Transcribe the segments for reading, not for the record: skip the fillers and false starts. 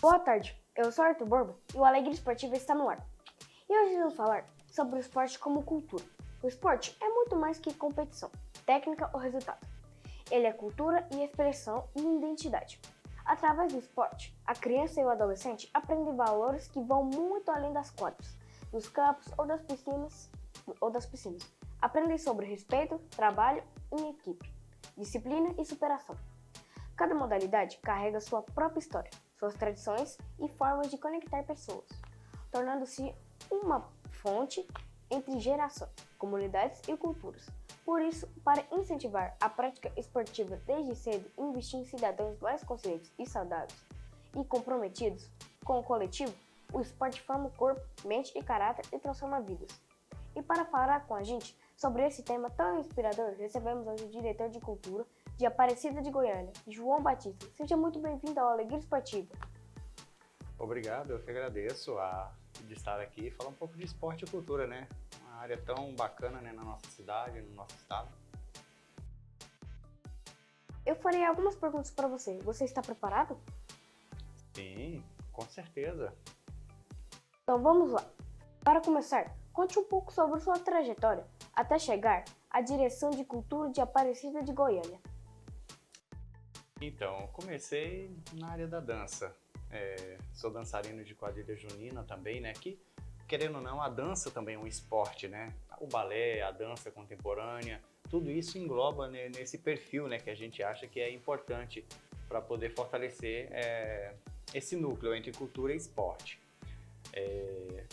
Boa tarde, eu sou Arthur Borba e o Alegria Esportiva está no ar. E hoje vamos falar sobre o esporte como cultura. O esporte é muito mais que competição, técnica ou resultado. Ele é cultura e expressão e identidade. Através do esporte, a criança e o adolescente aprendem valores que vão muito além das quadras, dos campos ou das piscinas. Aprendem sobre respeito, trabalho em equipe, disciplina e superação. Cada modalidade carrega sua própria história, suas tradições e formas de conectar pessoas, tornando-se uma fonte entre gerações, comunidades e culturas. Por isso, para incentivar a prática esportiva desde cedo e investir em cidadãos mais conscientes e saudáveis e comprometidos com o coletivo, o esporte forma o corpo, mente e caráter e transforma vidas. E para falar com a gente sobre esse tema tão inspirador, recebemos hoje o diretor de cultura de Aparecida de Goiânia, João Batista. Seja muito bem-vindo ao Alegria Esportiva. Obrigado, eu que agradeço de estar aqui e falar um pouco de esporte e cultura, né? Uma área tão bacana, né, na nossa cidade, no nosso estado. Eu farei algumas perguntas para você. Você está preparado? Sim, com certeza. Então vamos lá. Para começar, conte um pouco sobre sua trajetória até chegar à direção de cultura de Aparecida de Goiânia. Então, comecei na área da dança. Sou dançarino de quadrilha junina também, né? Que, querendo ou não, a dança também é um esporte, né? O balé, a dança contemporânea, tudo isso engloba, né, nesse perfil, né, que a gente acha que é importante para poder fortalecer esse núcleo entre cultura e esporte.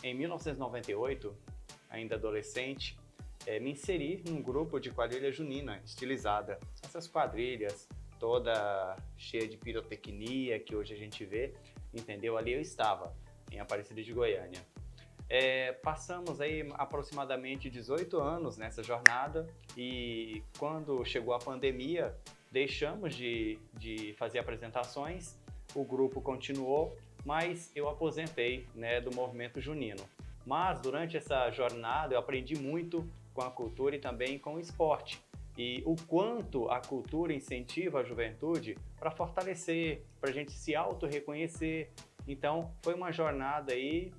Em 1998, ainda adolescente, me inseri num grupo de quadrilha junina estilizada. Essas quadrilhas toda cheia de pirotecnia que hoje a gente vê, entendeu? Ali eu estava, em Aparecida de Goiânia. Passamos aí aproximadamente 18 anos nessa jornada e quando chegou a pandemia, deixamos de fazer apresentações, o grupo continuou, mas eu aposentei, né, do movimento junino. Mas durante essa jornada eu aprendi muito com a cultura e também com o esporte. E o quanto a cultura incentiva a juventude para fortalecer, para a gente se auto-reconhecer. Então, foi uma jornada aí,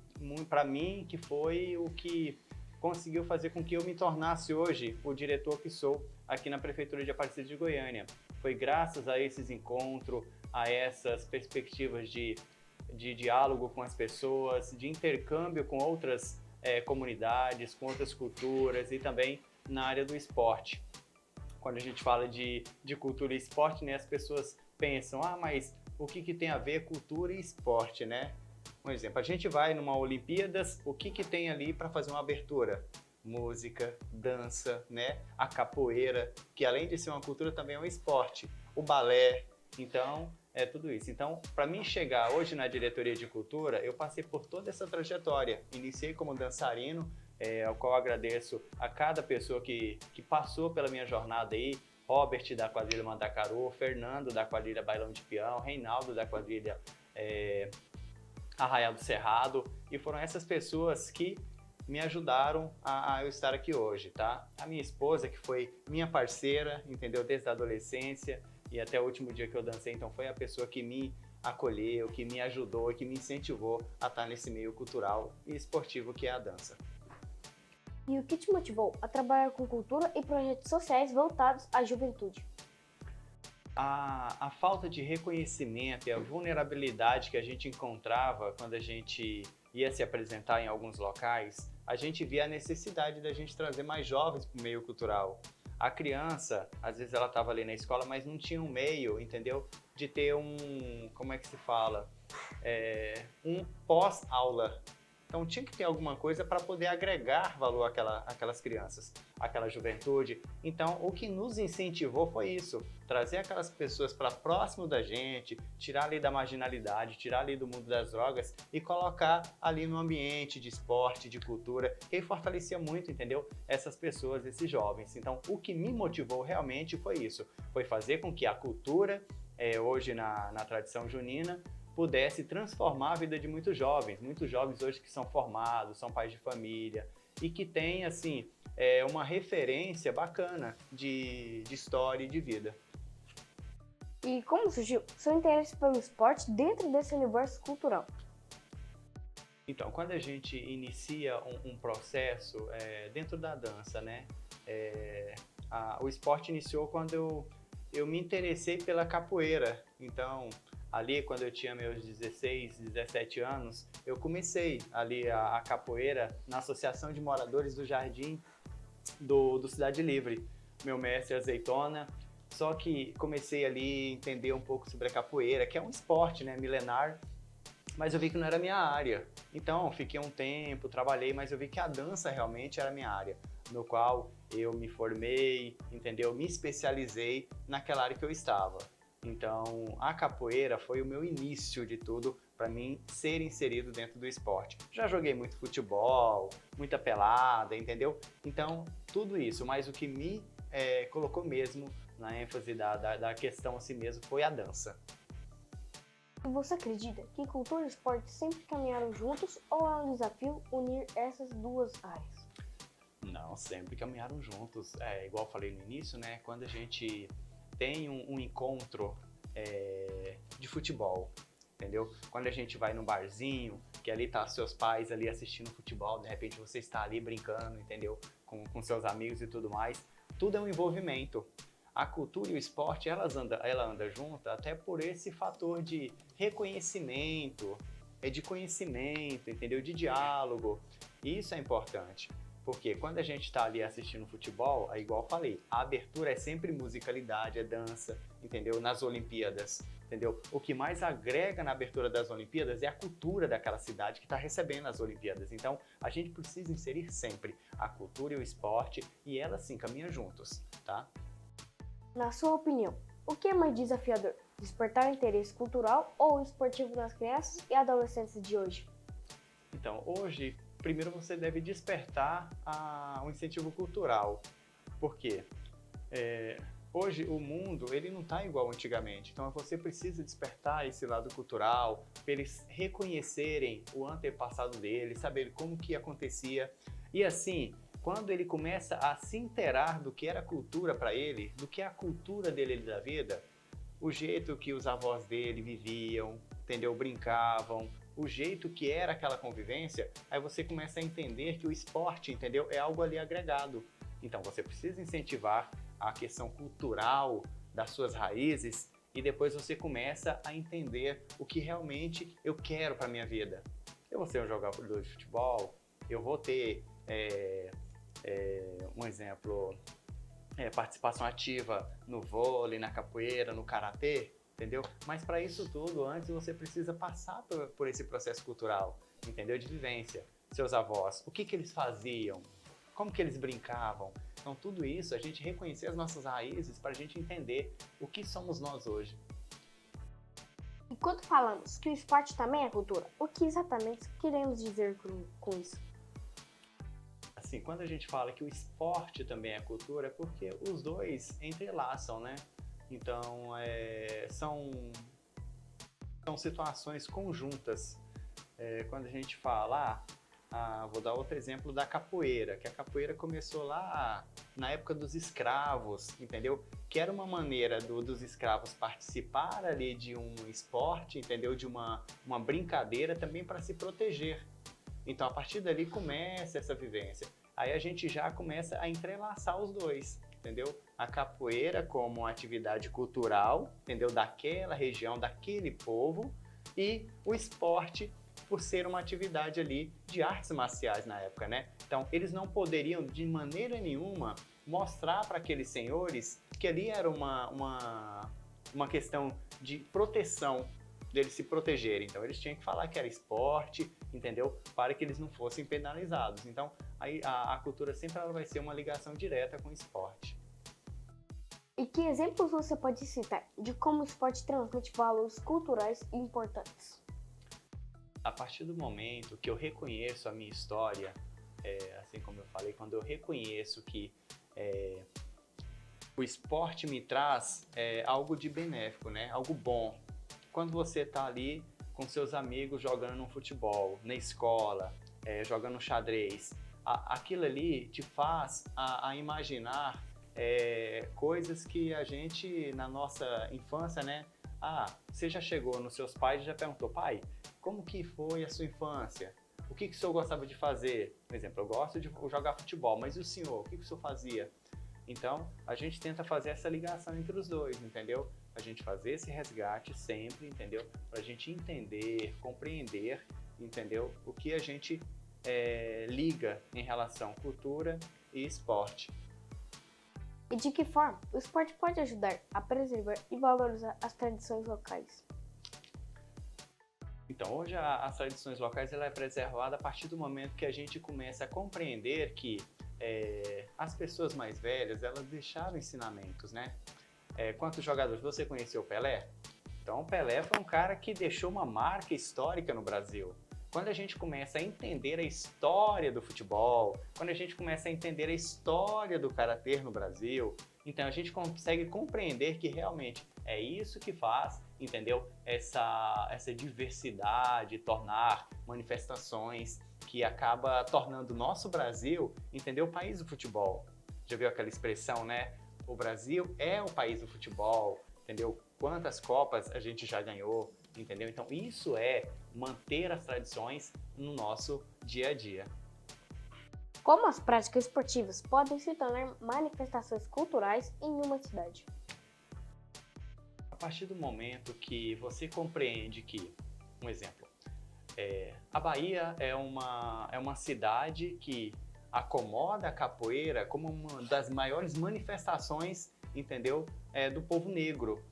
para mim, que foi o que conseguiu fazer com que eu me tornasse hoje o diretor que sou aqui na Prefeitura de Aparecida de Goiânia. Foi graças a esses encontros, a essas perspectivas de diálogo com as pessoas, de intercâmbio com outras comunidades, com outras culturas e também na área do esporte. Quando a gente fala de cultura e esporte, né, as pessoas pensam, mas o que tem a ver cultura e esporte, né? Um exemplo, a gente vai numa Olimpíadas, o que tem ali para fazer uma abertura? Música, dança, né? A capoeira, que além de ser uma cultura também é um esporte. O balé, então é tudo isso. Então, para mim chegar hoje na diretoria de cultura, eu passei por toda essa trajetória. Iniciei como dançarino, ao qual agradeço a cada pessoa que passou pela minha jornada aí, Robert da quadrilha Mandacaru, Fernando da quadrilha Bailão de Peão, Reinaldo da quadrilha Arraial do Cerrado, e foram essas pessoas que me ajudaram a eu estar aqui hoje, tá? A minha esposa, que foi minha parceira, entendeu? Desde a adolescência e até o último dia que eu dancei, então foi a pessoa que me acolheu, que me ajudou, que me incentivou a estar nesse meio cultural e esportivo que é a dança. E o que te motivou a trabalhar com cultura e projetos sociais voltados à juventude? A falta de reconhecimento e a vulnerabilidade que a gente encontrava quando a gente ia se apresentar em alguns locais, a gente via a necessidade da gente trazer mais jovens para o meio cultural. A criança, às vezes ela estava ali na escola, mas não tinha um meio, entendeu? De ter como é que se fala? Um pós-aula. Então tinha que ter alguma coisa para poder agregar valor àquelas crianças, àquela juventude. Então o que nos incentivou foi isso, trazer aquelas pessoas para próximo da gente, tirar ali da marginalidade, tirar ali do mundo das drogas e colocar ali no ambiente de esporte, de cultura, que fortalecia muito, entendeu? Essas pessoas, esses jovens. Então o que me motivou realmente foi isso, foi fazer com que a cultura, hoje na tradição junina, pudesse transformar a vida de muitos jovens hoje que são formados, são pais de família e que têm, assim, uma referência bacana de história e de vida. E como surgiu seu interesse pelo esporte dentro desse universo cultural? Então, quando a gente inicia um processo dentro da dança, né? O esporte iniciou quando eu me interessei pela capoeira. Então, ali quando eu tinha meus 16, 17 anos, eu comecei ali a capoeira na Associação de Moradores do Jardim do Cidade Livre. Meu mestre Azeitona. Só que comecei ali a entender um pouco sobre a capoeira, que é um esporte, né, milenar, mas eu vi que não era minha área. Então, fiquei um tempo, trabalhei, mas eu vi que a dança realmente era minha área, no qual eu me formei, entendeu? Me especializei naquela área que eu estava. Então, a capoeira foi o meu início de tudo para mim ser inserido dentro do esporte. Já joguei muito futebol, muita pelada, entendeu? Então, tudo isso, mas o que me colocou mesmo na ênfase da questão assim mesmo foi a dança. E você acredita que cultura e esporte sempre caminharam juntos ou é um desafio unir essas duas áreas? Não, sempre caminharam juntos. Igual eu falei no início, né? Quando a gente tem um encontro de futebol, entendeu? Quando a gente vai num barzinho, que ali tá seus pais ali assistindo futebol, de repente você está ali brincando, entendeu? Com seus amigos e tudo mais. Tudo é um envolvimento. A cultura e o esporte, ela anda junta até por esse fator de reconhecimento, de conhecimento, entendeu? De diálogo. E isso é importante. Porque quando a gente está ali assistindo futebol, é igual eu falei, a abertura é sempre musicalidade, é dança, entendeu? Nas Olimpíadas, entendeu? O que mais agrega na abertura das Olimpíadas é a cultura daquela cidade que está recebendo as Olimpíadas. Então, a gente precisa inserir sempre a cultura e o esporte e elas sim caminham juntos, tá? Na sua opinião, o que é mais desafiador? Despertar interesse cultural ou esportivo nas crianças e adolescentes de hoje? Então, hoje, primeiro você deve despertar um incentivo cultural. Por quê? Hoje o mundo ele não está igual antigamente, então você precisa despertar esse lado cultural, para eles reconhecerem o antepassado deles, saber como que acontecia. E assim, quando ele começa a se inteirar do que era cultura para ele, do que é a cultura dele da vida, o jeito que os avós dele viviam, entendeu? Brincavam, o jeito que era aquela convivência, aí você começa a entender que o esporte, entendeu? É algo ali agregado. Então você precisa incentivar a questão cultural das suas raízes e depois você começa a entender o que realmente eu quero para minha vida. Eu vou ser um jogador de futebol, eu vou ter, um exemplo, participação ativa no vôlei, na capoeira, no karatê, entendeu? Mas para isso tudo, antes você precisa passar por esse processo cultural, entendeu? De vivência. Seus avós, o que eles faziam? Como que eles brincavam? Então tudo isso, a gente reconhecer as nossas raízes para a gente entender o que somos nós hoje. E quando falamos que o esporte também é cultura, o que exatamente queremos dizer com isso? Assim, quando a gente fala que o esporte também é cultura, é porque os dois entrelaçam, né? Então, são situações conjuntas. Quando a gente fala, vou dar outro exemplo da capoeira, que a capoeira começou lá na época dos escravos, entendeu? Que era uma maneira dos escravos participar ali de um esporte, entendeu? De uma brincadeira também para se proteger. Então, a partir dali começa essa vivência. Aí a gente já começa a entrelaçar os dois, entendeu? A capoeira como uma atividade cultural, entendeu? Daquela região, daquele povo, e o esporte por ser uma atividade ali de artes marciais na época, né? Então, eles não poderiam de maneira nenhuma mostrar para aqueles senhores que ali era uma questão de proteção, deles se protegerem. Então, eles tinham que falar que era esporte, entendeu? Para que eles não fossem penalizados. Então, aí a cultura sempre ela vai ser uma ligação direta com o esporte. E que exemplos você pode citar de como o esporte transmite valores culturais importantes? A partir do momento que eu reconheço a minha história, assim como eu falei, quando eu reconheço que o esporte me traz algo de benéfico, né? Algo bom. Quando você está ali com seus amigos jogando um futebol, na escola, jogando xadrez, aquilo ali te faz a imaginar coisas que a gente, na nossa infância, né? Você já chegou nos seus pais e já perguntou, pai, como que foi a sua infância? O que o senhor gostava de fazer? Por exemplo, eu gosto de jogar futebol, mas e o senhor? O que o senhor fazia? Então, a gente tenta fazer essa ligação entre os dois, entendeu? A gente fazer esse resgate sempre, entendeu? Para a gente entender, compreender, entendeu? O que a gente liga em relação à cultura e esporte. E de que forma o esporte pode ajudar a preservar e valorizar as tradições locais? Então, hoje as tradições locais ela é preservada a partir do momento que a gente começa a compreender que as pessoas mais velhas, elas deixaram ensinamentos, né? Quantos jogadores você conheceu o Pelé? Então, o Pelé foi um cara que deixou uma marca histórica no Brasil. Quando a gente começa a entender a história do futebol, quando a gente começa a entender a história do karatê no Brasil, então a gente consegue compreender que realmente é isso que faz, entendeu? Essa diversidade, tornar manifestações que acaba tornando o nosso Brasil, entendeu? O país do futebol. Já viu aquela expressão, né? O Brasil é o país do futebol, entendeu? Quantas Copas a gente já ganhou, entendeu? Então isso é manter as tradições no nosso dia a dia. Como as práticas esportivas podem se tornar manifestações culturais em uma cidade? A partir do momento que você compreende que, um exemplo, a Bahia é uma cidade que acomoda a capoeira como uma das maiores manifestações, entendeu? Do povo negro.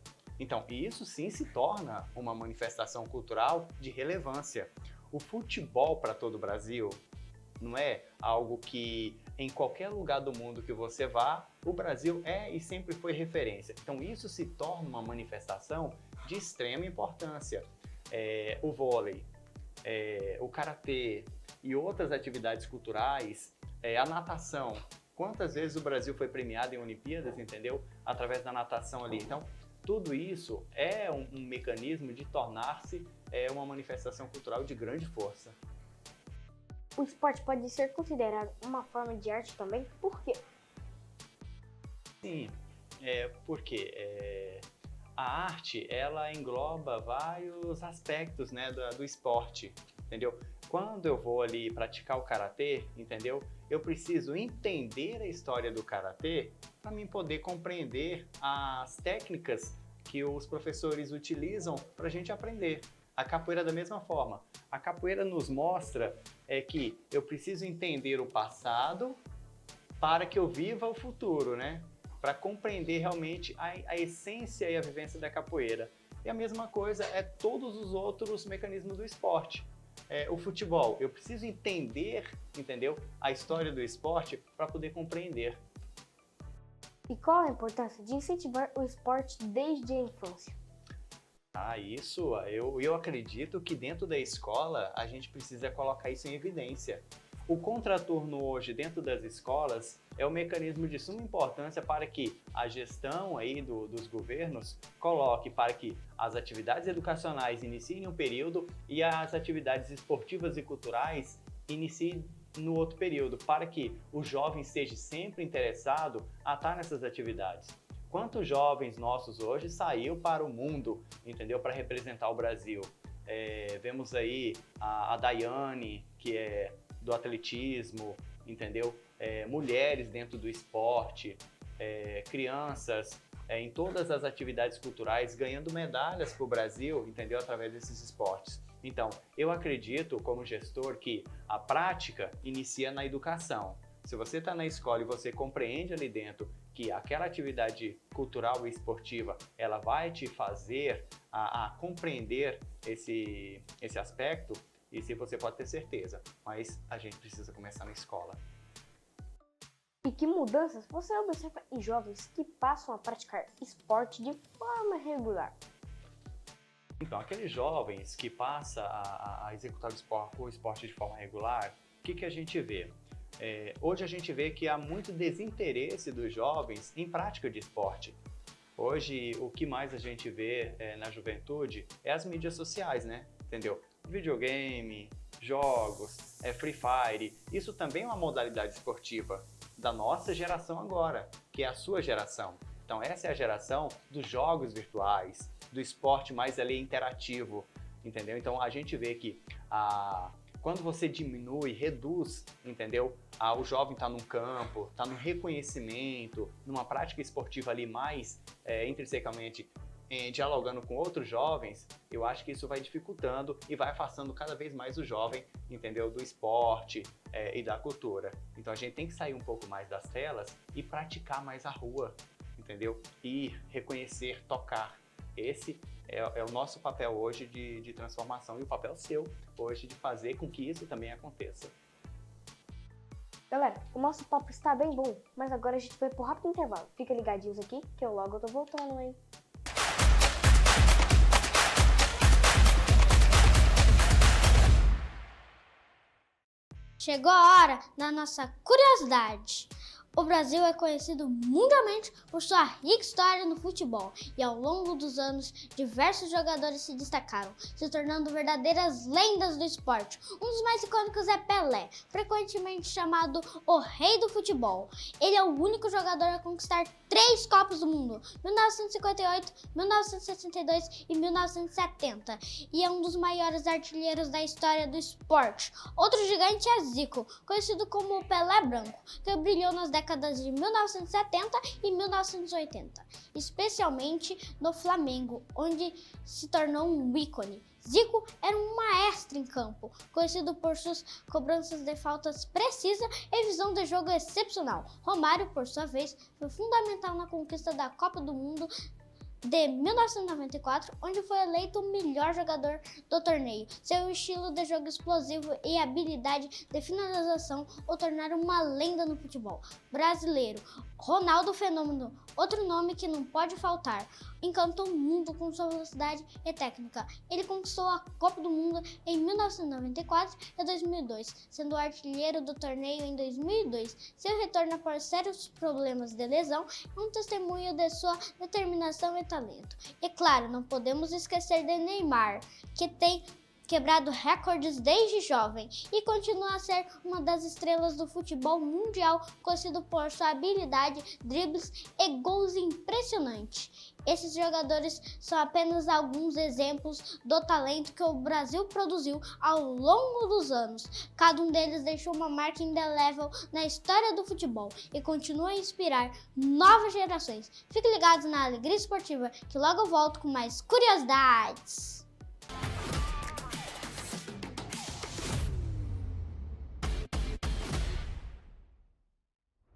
Então, isso sim se torna uma manifestação cultural de relevância. O futebol para todo o Brasil não é algo que em qualquer lugar do mundo que você vá, o Brasil é e sempre foi referência. Então, isso se torna uma manifestação de extrema importância. O vôlei, o karatê e outras atividades culturais, a natação. Quantas vezes o Brasil foi premiado em Olimpíadas, entendeu? Através da natação ali. Então, tudo isso é um mecanismo de tornar-se uma manifestação cultural de grande força. O esporte pode ser considerado uma forma de arte também? Por quê? Sim, porque a arte ela engloba vários aspectos, né, do esporte, entendeu? Quando eu vou ali praticar o karatê, entendeu? Eu preciso entender a história do karatê para mim poder compreender as técnicas que os professores utilizam para a gente aprender. A capoeira da mesma forma. A capoeira nos mostra que eu preciso entender o passado para que eu viva o futuro, né? Para compreender realmente a essência e a vivência da capoeira. E a mesma coisa é todos os outros mecanismos do esporte. O futebol, eu preciso entender, entendeu? A história do esporte para poder compreender. E qual a importância de incentivar o esporte desde a infância? Isso, eu acredito que dentro da escola a gente precisa colocar isso em evidência. O contraturno hoje dentro das escolas é um mecanismo de suma importância para que a gestão aí dos governos coloque para que as atividades educacionais iniciem um período e as atividades esportivas e culturais iniciem no outro período, para que o jovem esteja sempre interessado a estar nessas atividades. Quantos jovens nossos hoje saiu para o mundo, entendeu? Para representar o Brasil. Vemos aí a Daiane, que é do atletismo, entendeu? Mulheres dentro do esporte, crianças em todas as atividades culturais ganhando medalhas para o Brasil, entendeu? Através desses esportes. Então, eu acredito, como gestor, que a prática inicia na educação. Se você está na escola e você compreende ali dentro que aquela atividade cultural e esportiva ela vai te fazer a compreender esse aspecto, e se você pode ter certeza, mas a gente precisa começar na escola. E que mudanças você observa em jovens que passam a praticar esporte de forma regular? Então, aqueles jovens que passam a executar o esporte de forma regular, o que a gente vê? Hoje a gente vê que há muito desinteresse dos jovens em prática de esporte. Hoje, o que mais a gente vê na juventude é as mídias sociais, né? Entendeu? Videogame, jogos, Free Fire. Isso também é uma modalidade esportiva da nossa geração agora, que é a sua geração. Então essa é a geração dos jogos virtuais, do esporte mais ali interativo, entendeu? Então a gente vê que quando você diminui, reduz, entendeu? O jovem está num campo, está no reconhecimento, numa prática esportiva ali mais intrinsecamente dialogando com outros jovens, eu acho que isso vai dificultando e vai afastando cada vez mais o jovem, entendeu? Do esporte e da cultura. Então a gente tem que sair um pouco mais das telas e praticar mais a rua, entendeu? E reconhecer, tocar. Esse é o nosso papel hoje de transformação e o papel seu hoje de fazer com que isso também aconteça. Galera, o nosso papo está bem bom, mas agora a gente vai pro rápido intervalo. Fica ligadinhos aqui que eu logo tô voltando, hein? Chegou a hora da nossa curiosidade. O Brasil é conhecido mundialmente por sua rica história no futebol e ao longo dos anos, diversos jogadores se destacaram, se tornando verdadeiras lendas do esporte. Um dos mais icônicos é Pelé, frequentemente chamado o Rei do Futebol. Ele é o único jogador a conquistar 3 Copas do Mundo, 1958, 1962 e 1970, e é um dos maiores artilheiros da história do esporte. Outro gigante é Zico, conhecido como o Pelé Branco, que brilhou nas décadas de 1970 e 1980, especialmente no Flamengo, onde se tornou um ícone. Zico era um maestro em campo, conhecido por suas cobranças de faltas precisas e visão de jogo excepcional. Romário, por sua vez, foi fundamental na conquista da Copa do Mundo de 1994, onde foi eleito o melhor jogador do torneio. Seu estilo de jogo explosivo e habilidade de finalização o tornaram uma lenda no futebol brasileiro. Ronaldo Fenômeno, outro nome que não pode faltar, encantou o mundo com sua velocidade e técnica. Ele conquistou a Copa do Mundo em 1994 e 2002, sendo artilheiro do torneio em 2002. Seu retorno após sérios problemas de lesão é um testemunho de sua determinação e talento. E claro, não podemos esquecer de Neymar, que tem quebrado recordes desde jovem e continua a ser uma das estrelas do futebol mundial, conhecido por sua habilidade, dribles e gols impressionantes. Esses jogadores são apenas alguns exemplos do talento que o Brasil produziu ao longo dos anos. Cada um deles deixou uma marca indelével na história do futebol e continua a inspirar novas gerações. Fiquem ligados na Alegria Esportiva, que logo eu volto com mais curiosidades.